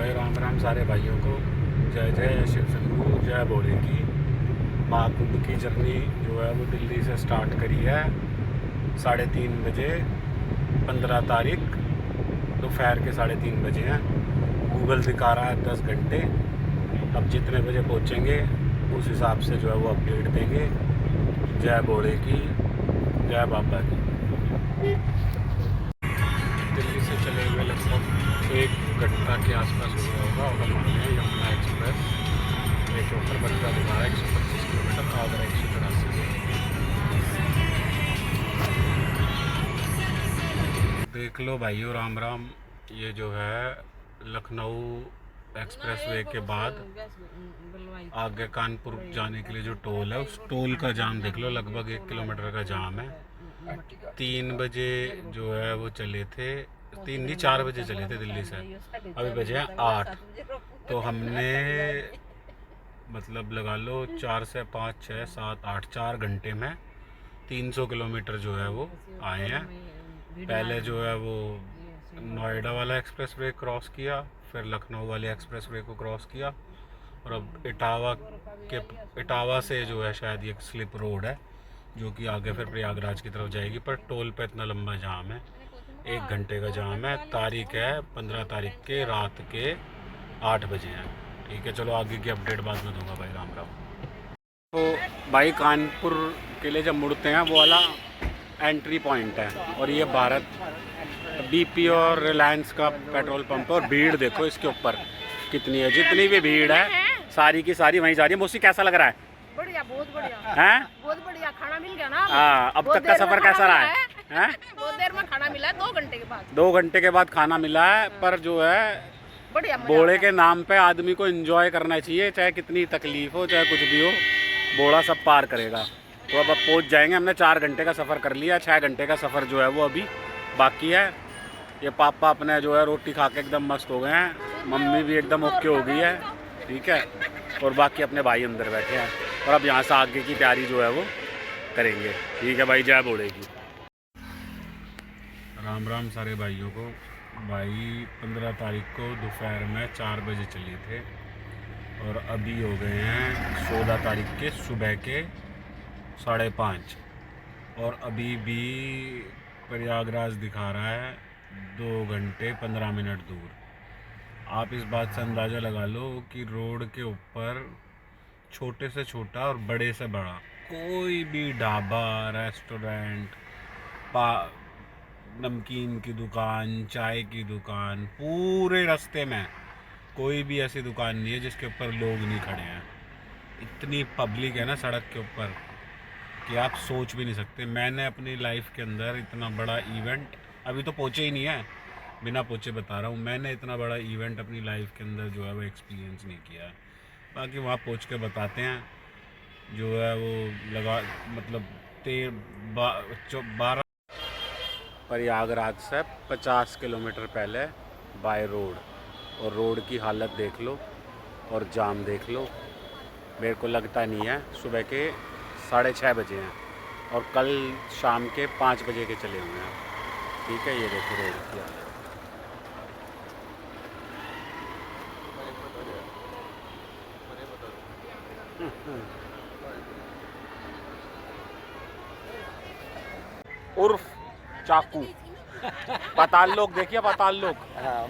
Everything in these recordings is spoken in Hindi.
भाई राम राम सारे भाइयों को। जय जय शिव शंभू, जय भोले की। महाकुंभ की जर्नी जो है वो दिल्ली से स्टार्ट करी है 3:30 बजे, 15 तारीख दोपहर के 3:30 बजे हैं। गूगल दिखा रहा है 10 घंटे। अब जितने बजे पहुँचेंगे उस हिसाब से जो है वो अपडेट देंगे। जय भोले की, जय बाबा की। दिल्ली से चले हुए लगभग 1 घंटा के आसपास हो गया होगा और हम आए हैं यमुना एक्सप्रेस। एक ऊपर बच्चा दिखा रहा है 125 किलोमीटर, आगरा 183। देख लो भाइयों, राम राम। ये जो है लखनऊ एक्सप्रेस वे के बाद आगे कानपुर जाने के लिए जो टोल है, उस टोल का जाम देख लो। लगभग 1 किलोमीटर का जाम है। 3 बजे जो है वो चले थे, 3 नहीं 4 बजे चले थे दिल्ली से। अभी बजे हैं 8। तो हमने मतलब लगा लो 4 से 5, 6, 7, 8 4 घंटे में 300 किलोमीटर जो है वो आए हैं। पहले जो है वो नोएडा वाला एक्सप्रेस वे क्रॉस किया, फिर लखनऊ वाले एक्सप्रेस वे को क्रॉस किया, और अब इटावा से जो है शायद ये स्लिप रोड है जो कि आगे फिर प्रयागराज की तरफ जाएगी। पर टोल पे इतना लंबा जाम है, 1 घंटे का जाम है। तारीख है 15 तारीख के रात के 8 बजे हैं। ठीक है, चलो आगे की अपडेट बाद में दूंगा भाई। राम राम। तो भाई कानपुर के लिए जब मुड़ते हैं वो वाला एंट्री पॉइंट है, और ये भारत बीपी और रिलायंस का पेट्रोल पंप है। और भीड़ देखो इसके ऊपर कितनी है। जितनी भी भीड़ है सारी की सारी वहीं जा रही है। मौसी कैसा लग रहा है? बढ़िया, बहुत बढ़िया हैं? बहुत बढ़िया। खाना मिल गया ना। हाँ, अब तक का सफर कैसा रहा है? हैं? बहुत देर में खाना मिला है, 2 घंटे के बाद। 2 घंटे के बाद खाना मिला है। पर जो है बढ़िया, बोड़े के नाम पे आदमी को एंजॉय करना चाहिए, चाहे कितनी तकलीफ हो, चाहे कुछ भी हो। बोड़ा सब पार करेगा। तो अब पहुंच जाएंगे। हमने 4 घंटे का सफ़र कर लिया, 6 घंटे का सफ़र जो है वो अभी बाकी है। ये पापा अपने जो है रोटी खा के एकदम मस्त हो गए हैं, मम्मी भी एकदम ओके हो गई है। ठीक है, और बाकी अपने भाई अंदर बैठे हैं, और अब यहाँ से आगे की तैयारी जो है वो करेंगे। ठीक है भाई, जय बोले की। राम राम सारे भाइयों को। भाई 15 तारीख को दोपहर में 4 बजे चले थे, और अभी हो गए हैं 16 तारीख के सुबह के 5:30, और अभी भी प्रयागराज दिखा रहा है 2 घंटे 15 मिनट दूर। आप इस बात से अंदाज़ा लगा लो कि रोड के ऊपर छोटे से छोटा और बड़े से बड़ा कोई भी ढाबा, रेस्टोरेंट, नमकीन की दुकान, चाय की दुकान, पूरे रास्ते में कोई भी ऐसी दुकान नहीं है जिसके ऊपर लोग नहीं खड़े हैं। इतनी पब्लिक है ना सड़क के ऊपर कि आप सोच भी नहीं सकते। मैंने अपनी लाइफ के अंदर इतना बड़ा इवेंट, अभी तो पहुँचे ही नहीं है, बिना पहुँचे बता रहा हूँ, मैंने इतना बड़ा इवेंट अपनी लाइफ के अंदर जो है वो एक्सपीरियंस नहीं किया है। बाकी वहाँ पहुँच के बताते हैं। जो है वो लगा मतलब 12 प्रयागराज से 50 किलोमीटर पहले बाय रोड, और रोड की हालत देख लो और जाम देख लो। मेरे को लगता नहीं है सुबह के 6:30 बजे हैं, और कल शाम के 5 बजे के चले हुए हैं। ठीक है, ये देखो रोड की हालत। उर्फ चाकू, पाताल लोक देखिए, पाताल लोक।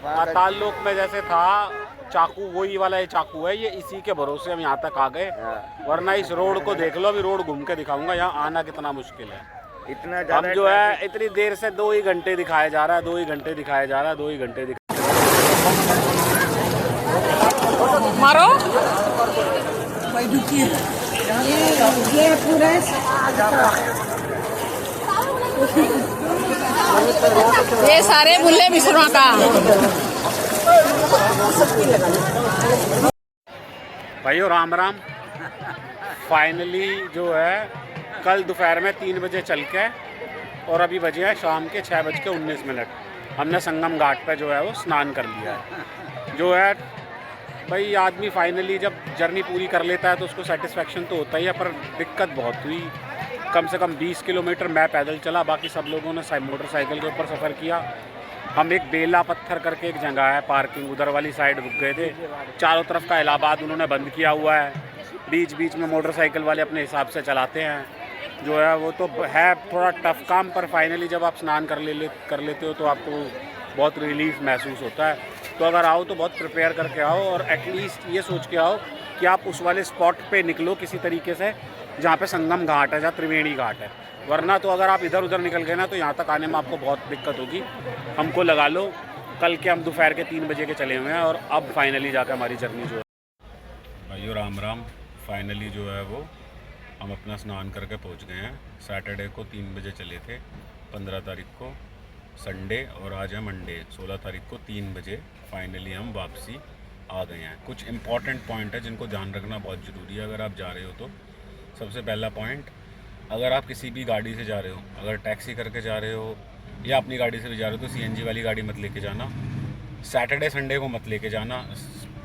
पाताल लोक में जैसे था चाकू, वही वाला ये चाकू है। ये इसी के भरोसे हम यहाँ तक आ गए, वरना इस रोड को देख लो। अभी रोड घूम के दिखाऊंगा यहाँ आना कितना मुश्किल है। इतना हम जो है इतनी देर से 2 ही घंटे दिखाया जा रहा है, 2 ही घंटे दिखाया जा रहा है, 2 ही घंटे मारो ये पूरा ये सारे बुल्ले मिश्रमा का। भाइयों राम राम। फाइनली जो है कल दोपहर में 3 बजे चल के, और अभी बजे हैं शाम के 6:19। हमने संगम घाट पे जो है वो स्नान कर लिया है। जो है भाई आदमी फाइनली जब जर्नी पूरी कर लेता है तो उसको सेटिस्फेक्शन तो होता ही है, पर दिक्कत बहुत हुई। कम से कम 20 किलोमीटर मैं पैदल चला, बाकी सब लोगों ने मोटरसाइकिल के ऊपर सफ़र किया। हम एक बेला पत्थर करके एक जगह है पार्किंग, उधर वाली साइड रुक गए थे। चारों तरफ का इलाहाबाद उन्होंने बंद किया हुआ है, बीच बीच में मोटरसाइकिल वाले अपने हिसाब से चलाते हैं। जो है वो तो है थोड़ा टफ काम, पर फाइनली जब आप स्नान कर लेते हो तो आपको बहुत रिलीफ महसूस होता है। तो अगर आओ तो बहुत प्रिपेयर करके आओ, और एटलीस्ट ये सोच के आओ कि आप उस वाले स्पॉट पे निकलो किसी तरीके से जहाँ पे संगम घाट है, जहाँ त्रिवेणी घाट है। वरना तो अगर आप इधर उधर निकल गए ना तो यहाँ तक आने में आपको बहुत दिक्कत होगी। हमको लगा लो कल के हम दोपहर के 3 बजे के चले हुए हैं, और अब फाइनली जाकर हमारी जर्नी जो है भाइयों राम राम, फाइनली जो है वो हम अपना स्नान करके पहुँच गए हैं। सैटरडे को 3 बजे चले थे, 15 तारीख को संडे, और आज है मंडे 16 तारीख को 3 बजे फाइनली हम वापसी आ गए हैं। कुछ इंपॉर्टेंट पॉइंट है जिनको ध्यान रखना बहुत ज़रूरी है अगर आप जा रहे हो तो। सबसे पहला पॉइंट, अगर आप किसी भी गाड़ी से जा रहे हो, अगर टैक्सी करके जा रहे हो या अपनी गाड़ी से भी जा रहे हो तो सीएनजी वाली गाड़ी मत लेके जाना। सैटरडे संडे को मत लेके जाना,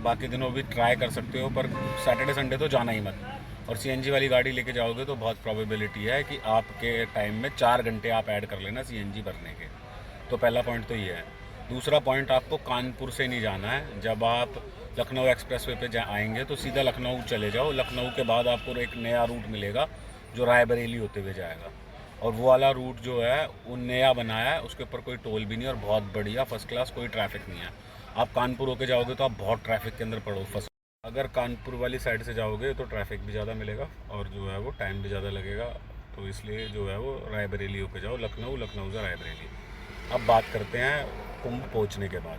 बाकी दिनों भी ट्राई कर सकते हो, पर सैटरडे संडे तो जाना ही मत। और सीएनजी वाली गाड़ी लेके जाओगे तो बहुत प्रोबेबिलिटी है कि आपके टाइम में 4 घंटे आप ऐड कर लेना सीएनजी भरने के। तो पहला पॉइंट तो ये है। दूसरा पॉइंट, आपको कानपुर से नहीं जाना है। जब आप लखनऊ एक्सप्रेसवे पे आएंगे तो सीधा लखनऊ चले जाओ। लखनऊ के बाद आपको एक नया रूट मिलेगा जो रायबरेली होते हुए जाएगा, और वो वाला रूट जो है वो नया बनाया है, उसके ऊपर कोई टोल भी नहीं, और बहुत बढ़िया फर्स्ट क्लास, कोई ट्रैफिक नहीं है। आप कानपुर होके जाओगे तो आप बहुत ट्रैफिक के अंदर पड़ो फर्स्ट। अगर कानपुर वाली साइड से जाओगे तो ट्रैफिक भी ज़्यादा मिलेगा और जो है वो टाइम भी ज़्यादा लगेगा, तो इसलिए जो है वो रायबरेली होके जाओ, लखनऊ से रायबरेली। अब बात करते हैं कुंभ पहुंचने के बाद।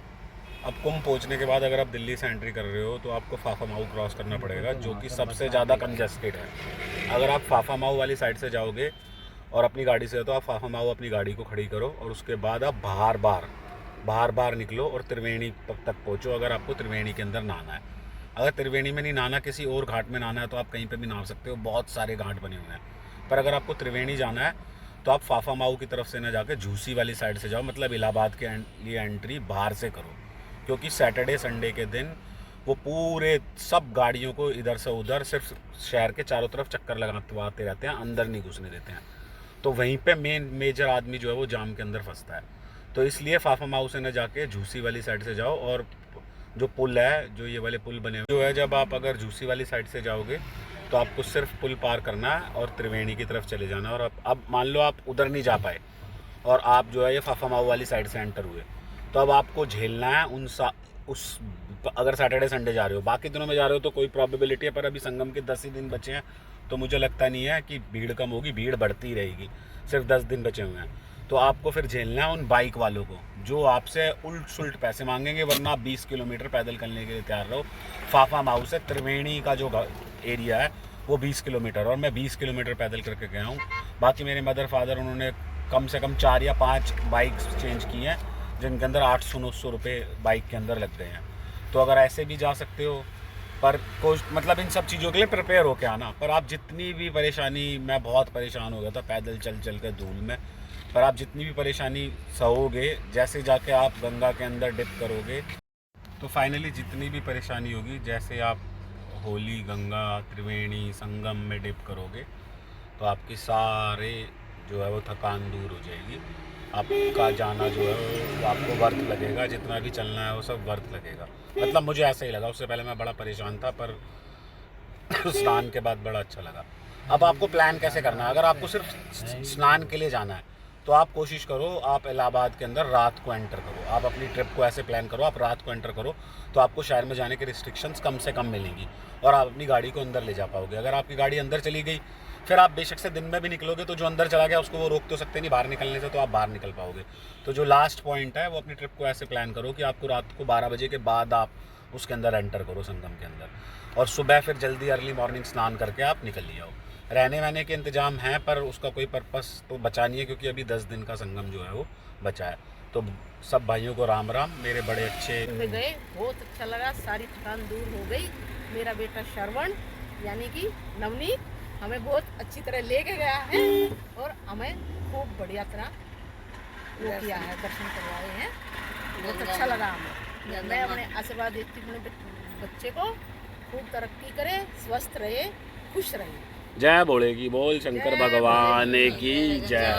अब कुंभ पहुंचने के बाद अगर आप दिल्ली से एंट्री कर रहे हो तो आपको फाफा माऊ क्रॉस करना पड़ेगा, जो कि सबसे ज़्यादा कंजस्टेड है। अगर आप फाफा माऊ वाली साइड से जाओगे और अपनी गाड़ी से, तो आप फाफा माऊ अपनी गाड़ी को खड़ी करो और उसके बाद आप बाहर बार निकलो और त्रिवेणी तक पहुँचो। अगर आपको त्रिवेणी के अंदर नहाना है, अगर त्रिवेणी में नहीं नहाना, किसी और घाट में नहाना है तो आप कहीं पर भी नहा सकते हो, बहुत सारे घाट बने हुए हैं। पर अगर आपको त्रिवेणी जाना है तो आप फाफा माऊ की तरफ से ना जाकर झूसी वाली साइड से जाओ, मतलब इलाहाबाद के लिए एंट्री बाहर से करो, क्योंकि सैटरडे संडे के दिन वो पूरे सब गाड़ियों को इधर से उधर सिर्फ शहर के चारों तरफ चक्कर लगाते रहते हैं, अंदर नहीं घुसने देते हैं। तो वहीं पे मेजर आदमी जो है वो जाम के अंदर फंसता है। तो इसलिए फाफा माऊ से न जाके झूसी वाली साइड से जाओ, और जो पुल है, जो ये वाले पुल बने हुए जो है, जब आप अगर झूसी वाली साइड से जाओगे तो आपको सिर्फ पुल पार करना है और त्रिवेणी की तरफ चले जाना। और अब मान लो आप उधर नहीं जा पाए और आप जो है ये फाफा माऊ वाली साइड से एंटर हुए, तो अब आपको झेलना है अगर सैटरडे संडे जा रहे हो। बाकी दिनों में जा रहे हो तो कोई प्रोबेबिलिटी है, पर अभी संगम के 10 ही दिन बचे हैं, तो मुझे लगता नहीं है कि भीड़ कम होगी, भीड़ बढ़ती रहेगी। सिर्फ 10 दिन बचे हुए हैं, तो आपको फिर झेलना है उन बाइक वालों को जो आपसे उल्ट सुल्ट पैसे मांगेंगे, वरना आप 20 किलोमीटर पैदल करने के लिए तैयार रहो। फाफा माऊ से त्रिवेणी का जो एरिया है वो 20 किलोमीटर, और मैं 20 किलोमीटर पैदल करके गया हूँ। बाकी मेरे मदर फादर, उन्होंने कम से कम 4 या 5 बाइक्स चेंज की हैं, जिनके अंदर 800-900 रुपये बाइक के अंदर लग गए हैं। तो अगर ऐसे भी जा सकते हो, पर मतलब इन सब चीज़ों के लिए प्रिपेयर होके आना। पर आप जितनी भी परेशानी, मैं बहुत परेशान हो गया था पैदल चल के धूल में, पर आप जितनी भी परेशानी सहोगे, जैसे जाके आप गंगा के अंदर डिप करोगे, तो फाइनली जितनी भी परेशानी होगी, जैसे आप होली, गंगा, त्रिवेणी, संगम में डिप करोगे, तो आपकी सारे जो है वो थकान दूर हो जाएगी। आपका जाना जो है वो आपको वर्थ लगेगा, जितना भी चलना है वो सब वर्थ लगेगा। मतलब मुझे ऐसा ही लगा। उससे पहले मैं बड़ा परेशान था, पर स्नान के बाद बड़ा अच्छा लगा। अब आपको प्लान कैसे करना है? अगर आपको सिर्फ स्नान के लिए जाना है तो आप कोशिश करो, आप इलाहाबाद के अंदर रात को एंटर करो। आप अपनी ट्रिप को ऐसे प्लान करो, आप रात को एंटर करो, तो आपको शहर में जाने की रिस्ट्रिक्शंस कम से कम मिलेंगी और आप अपनी गाड़ी को अंदर ले जा पाओगे। अगर आपकी गाड़ी अंदर चली गई, फिर आप बेशक से दिन में भी निकलोगे तो जो अंदर चला गया उसको वो रोक तो सकते नहीं बाहर निकलने से, तो आप बाहर निकल पाओगे। तो जो लास्ट पॉइंट है वो अपनी ट्रिप को ऐसे प्लान करो कि आपको रात को 12 बजे के बाद आप उसके अंदर एंटर करो, संगम के अंदर, और सुबह फिर जल्दी अर्ली मॉर्निंग स्नान करके आप निकल लिया हो। रहने वहने के इंतजाम हैं, पर उसका कोई पर्पस तो बचा नहीं है, क्योंकि अभी 10 दिन का संगम जो है वो बचा है। तो सब भाइयों को राम राम। मेरे बड़े अच्छे गए, बहुत अच्छा लगा, सारी थकान दूर हो गई। मेरा बेटा श्रवण यानी कि नवनीत हमें बहुत अच्छी तरह लेके गया है और हमें खूब बढ़िया तरह वो किया है, दर्शन करवाए हैं। बहुत अच्छा लगा हमें। मैं अपने आशीर्वाद देती हूँ अपने बच्चे को, खूब तरक्की करे, स्वस्थ रहे, खुश रहे। जय बोलेगी, बोल शंकर भगवान की जय।